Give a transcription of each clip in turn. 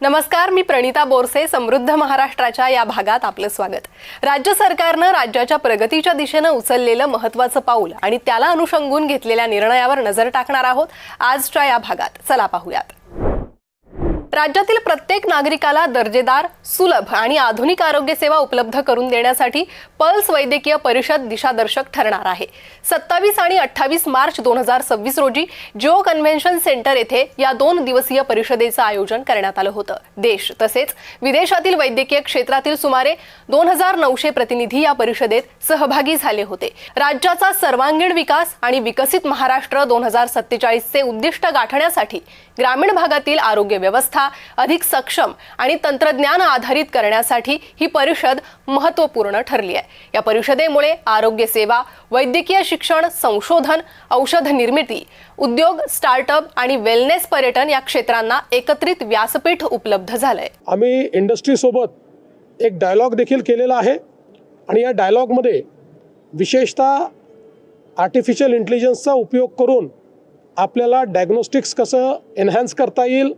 नमस्कार, मी प्रणिता बोरसे. समृद्ध महाराष्ट्राच्या या भागात आपलं स्वागत. राज्य सरकारनं राज्याच्या प्रगतीच्या दिशेनं उचललेलं महत्त्वाचं पाऊल आणि त्याला अनुषंगून घेतलेल्या निर्णयावर नजर टाकणार आहोत आजच्या या भागात. चला पाहूयात. राज्यातील प्रत्येक नागरिकाला दर्जेदार, सुलभ आणि आधुनिक आरोग्य सेवा उपलब्ध करून देण्यासाठी पल्स वैद्यकीय परिषद दिशादर्शक ठरणार आहे. 27 आणि 28 मार्च 2026 रोजी जिओ कन्व्हेन्शन सेंटर येथे या 2 दिवसीय परिषदेचं आयोजन करण्यात आलं होतं. देश तसेच विदेशातील वैद्यकीय क्षेत्रातील सुमारे 2900 प्रतिनिधी या परिषदेत सहभागी झाले होते. राज्याचा सर्वांगीण विकास आणि विकसित महाराष्ट्र 2047 चे उद्दिष्ट गाठण्यासाठी ग्रामीण भागातील आरोग्य व्यवस्था अधिक सक्षम आणि तंत्रज्ञान आधारित करण्यासाठी ही परिषद महत्त्वपूर्ण ठरली आहे. या परिषदेमुळे आरोग्य सेवा, वैद्यकीय शिक्षण, संशोधन, औषध निर्मिती, उद्योग, स्टार्टअप आणि वेलनेस पर्यटन या क्षेत्रांना एकत्रित व्यासपीठ उपलब्ध झालंय. आम्ही इंडस्ट्री सोबत एक डायलॉग देखील केलेला आहे आणि या डायलॉगमध्ये विशेषतः आर्टिफिशियल इंटेलिजन्सचा उपयोग करून आपल्याला डायग्नोस्टिक्स कसं एनहान्स करता येईल,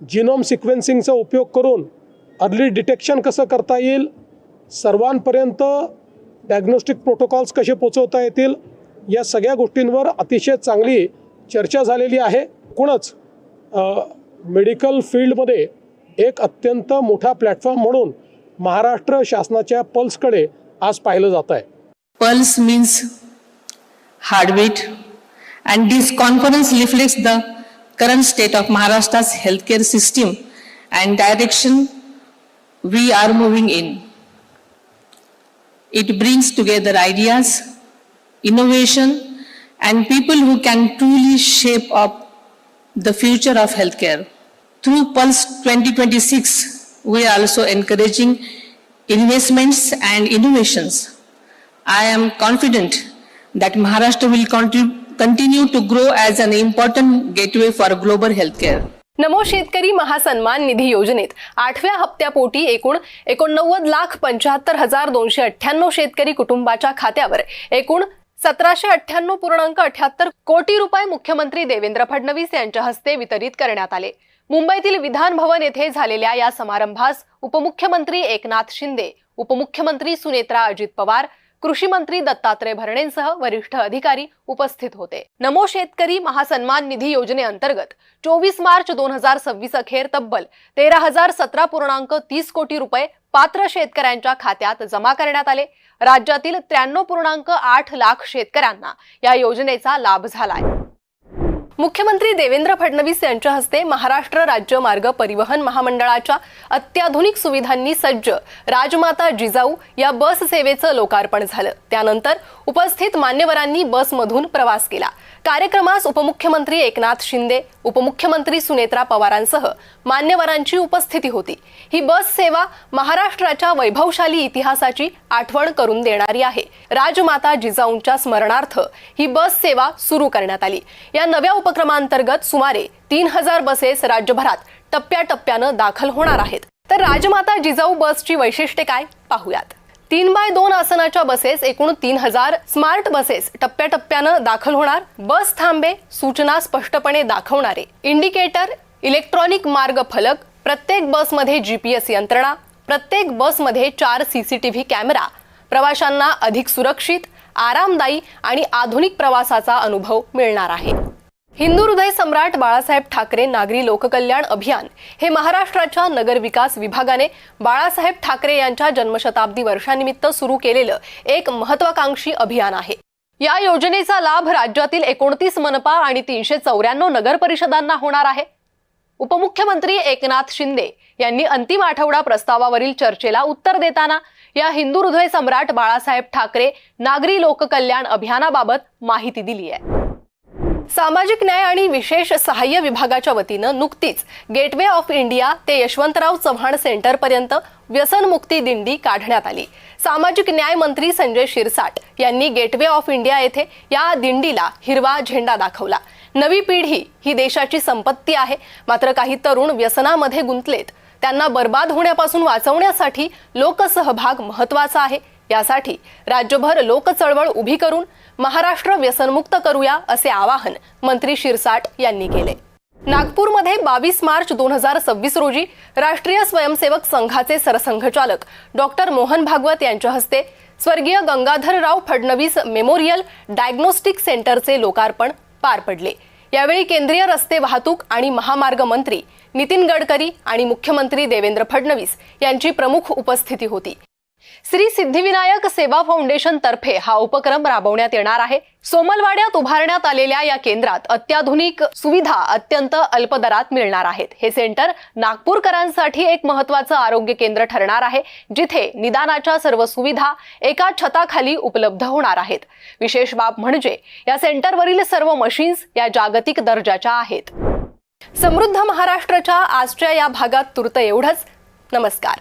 जीनोम सिक्वेन्सिंगचा उपयोग करून अर्ली डिटेक्शन कसं करता येईल, सर्वांपर्यंत डायग्नोस्टिक प्रोटोकॉल्स कसे पोचवता येतील, या सगळ्या गोष्टींवर अतिशय चांगली चर्चा झालेली आहे. एकूणच मेडिकल फील्डमध्ये एक अत्यंत मोठा प्लॅटफॉर्म म्हणून महाराष्ट्र शासनाच्या पल्सकडे आज पाहिलं जात आहे. Pulse means heartbeat, and this conference reflects the current state of Maharashtra's healthcare system and direction we are moving in. It brings together ideas, innovation, and people who can truly shape up the future of healthcare. Through Pulse 2026, we are also encouraging investments and innovations. I am confident that Maharashtra will continue to grow as an important gateway for global healthcare. नमो शेतकरी महासन्मान निधी योजनेत 8व्या हप्त्यापोटी एकूण 89,75,298 शेतकरी कुटुंबाच्या खात्यावर एकूण 1798.78 कोटी रुपये मुख्यमंत्री देवेंद्र फडणवीस यांच्या हस्ते वितरित करण्यात आले. मुंबईतील विधान भवन येथे झालेल्या या समारंभास उपमुख्यमंत्री एकनाथ शिंदे, उपमुख्यमंत्री सुनेत्रा अजित पवार, कृषी मंत्री दत्तात्रय भरणेंसह वरिष्ठ अधिकारी उपस्थित होते. नमो शेतकरी महासन्मान निधी योजनेअंतर्गत 24 मार्च 2026 अखेर तब्बल 13,017.30 कोटी रुपये पात्र शेतकऱ्यांच्या खात्यात जमा करण्यात आले. राज्यातील 93.8 लाख शेतकऱ्यांना या योजनेचा लाभ झालाय. मुख्यमंत्री देवेंद्र फडणवीस यांच्या हस्ते महाराष्ट्र राज्य मार्ग परिवहन महामंडळाच्या अत्याधुनिक सुविधांनी सज्ज राजमाता जिजाऊ या बस सेवेचं लोकार्पण झालं. त्यानंतर उपस्थित मान्यवरांनी बसमधून प्रवास केला. कार्यक्रमास उपमुख्यमंत्री एकनाथ शिंदे, उपमुख्यमंत्री सुनेत्रा पवारांसह मान्यवरांची उपस्थिती होती. ही बस सेवा महाराष्ट्राच्या वैभवशाली इतिहासाची आठवण करून देणारी आहे. राजमाता जिजाऊंच्या स्मरणार्थ ही बस सेवा सुरू करण्यात आली. या नव्या उपक्रमांतर्गत सुमारे 3000 बसेस राज्यभरात टप्प्याटप्प्यानं दाखल होणार आहेत. तर राजमाता जिजाऊ बसची वैशिष्ट्ये काय पाहूयात. 3x2 आसनाच्या बसेस एकूण 3000, स्मार्ट बसेस टप्प्याटप्प्यानं दाखल होणार. बस थांबे, सूचना स्पष्टपणे दाखवणारे इंडिकेटर, इलेक्ट्रॉनिक मार्ग फलक, प्रत्येक बसमध्ये GPS यंत्रणा, प्रत्येक बसमध्ये 4 CCTV कॅमेरा. प्रवाशांना अधिक सुरक्षित, आरामदायी आणि आधुनिक प्रवासाचा अनुभव मिळणार आहे. हिंदू हृदय सम्राट बाळासाहेब ठाकरे नागरी लोककल्याण अभियान हे महाराष्ट्राच्या नगर विकास विभागाने बाळासाहेब ठाकरे यांच्या जन्मशताब्दी वर्षानिमित्त सुरू केलेलं एक महत्त्वाकांक्षी अभियान आहे. या योजनेचा लाभ राज्यातील 29 मनपा आणि 394 नगर परिषदांना होणार आहे. उपमुख्यमंत्री एकनाथ शिंदे यांनी अंतिम आठवडा प्रस्तावावरील चर्चेला उत्तर देताना या हिंदू हृदय सम्राट बाळासाहेब ठाकरे नागरी लोककल्याण अभियानाबाबत माहिती दिली आहे. सामाजिक न्याय आणि विशेष सहाय्य विभागाच्या वतीनं नुकतीच गेटवे ऑफ इंडिया ते यशवंतराव चव्हाण सेंटर पर्यंत व्यसनमुक्ती दिंडी काढण्यात आली. सामाजिक न्याय मंत्री संजय शिरसाट यांनी गेटवे ऑफ इंडिया येथे या दिंडीला हिरवा झेंडा दाखवला. नवी पिढी ही देशाची संपत्ती आहे, मात्र काही तरुण व्यसनामध्ये गुंतलेत. त्यांना बर्बाद होण्यापासून वाचवण्यासाठी लोकसहभाग महत्त्वाचा आहे. यासाठी राज्यभर लोकचळवळ उभी करून महाराष्ट्र व्यसनमुक्त करूया असे आवाहन मंत्री शिरसाट यांनी केले. नागपूरमध्ये 22 मार्च 2026 रोजी राष्ट्रीय स्वयंसेवक संघाचे सरसंघचालक डॉक्टर मोहन भागवत यांच्या हस्ते स्वर्गीय गंगाधरराव फडणवीस मेमोरियल डायग्नोस्टिक सेंटरचे लोकार्पण पार पडले। यावेळी केंद्रीय रस्ते वाहतूक आणि महामार्ग मंत्री नितीन गडकरी आणि मुख्यमंत्री देवेंद्र फडणवीस यांची प्रमुख उपस्थिती होती। श्री सिद्धिविनायक सेवा फाउंडेशन तर्फे हा उपक्रम राबवण्यात येणार आहे। सोमलवाड्यात उभारण्यात आलेल्या या केंद्रात अत्याधुनिक सुविधा अत्यंत अल्प दरात मिळणार आहेत। हे सेंटर नागपूरकरांसाठी एक महत्त्वाचं आरोग्य केंद्र ठरणार आहे, जिथे निदानाच्या सर्व सुविधा एका छताखाली उपलब्ध होणार आहेत। विशेष बाब म्हणजे या सेंटरवरील सर्व मशीन्स या जागतिक दर्जाच्या आहेत। समृद्ध महाराष्ट्राच्या आजच्या या भागात तुर्त एवढंच। नमस्कार।